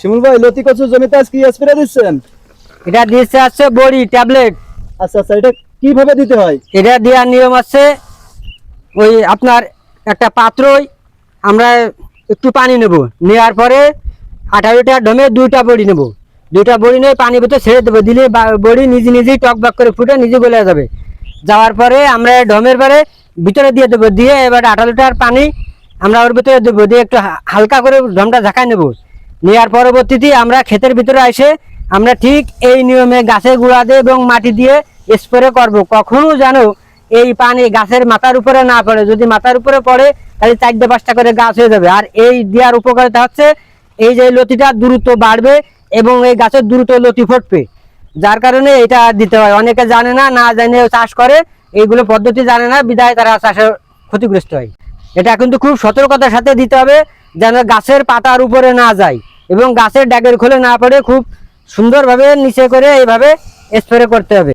শিমুল ভাই, লতি কচুর জমিতে আজ কি স্প্রে দিচ্ছেন? এটা দিচ্ছে আছে বড়ি ট্যাবলেট। আচ্ছা আচ্ছা, এটা কিভাবে দিতে হয়? এটা দেওয়ার নিয়ম আছে, ওই আপনার একটা পাত্রই আমরা একটু পানি নেব, নেওয়ার পরে 18টা ডোমে 2টা বড়ি নেব, 2টা বড়ি নিয়ে পানি ভিতরে ছেড়ে দেবো, দিলে বড়ি নিজে নিজেই টকবক করে ফুটে নিজে গলে যাবে। যাওয়ার পরে আমরা ডোমের পরে ভিতরে দিয়ে দেবো, দিয়ে এবার 18 লিটার পানি আমরা ওর ভিতরে দেবো, দিয়ে একটু হালকা করে ডোমটা ঝাঁকায় নেব। নেওয়ার পরবর্তীতে আমরা ক্ষেতের ভিতরে এসে আমরা ঠিক এই নিয়মে গাছের গুঁড়া দিয়ে এবং মাটি দিয়ে স্প্রে করব। কখনো যেন এই পানি গাছের মাথার উপরে না পড়ে, যদি মাথার উপরে পড়ে তাহলে 4-5টা করে গাছ হয়ে যাবে। আর এই দেওয়ার উপকারিতা হচ্ছে এই যে লতিটা দ্রুত বাড়বে এবং এই গাছের দ্রুত লতি ফুটবে, যার কারণে এটা দিতে হয়। অনেকে জানে না, না জানে চাষ করে, এইগুলো পদ্ধতি জানে না, বিধায় তারা চাষে ক্ষতিগ্রস্ত হয়। এটা কিন্তু খুব সতর্কতার সাথে দিতে হবে, যেন গাছের পাতার উপরে না যায় এবং গাছের ড্যাগের খোলে না পড়ে। খুব সুন্দরভাবে নিচে করে এইভাবে স্প্রে করতে হবে।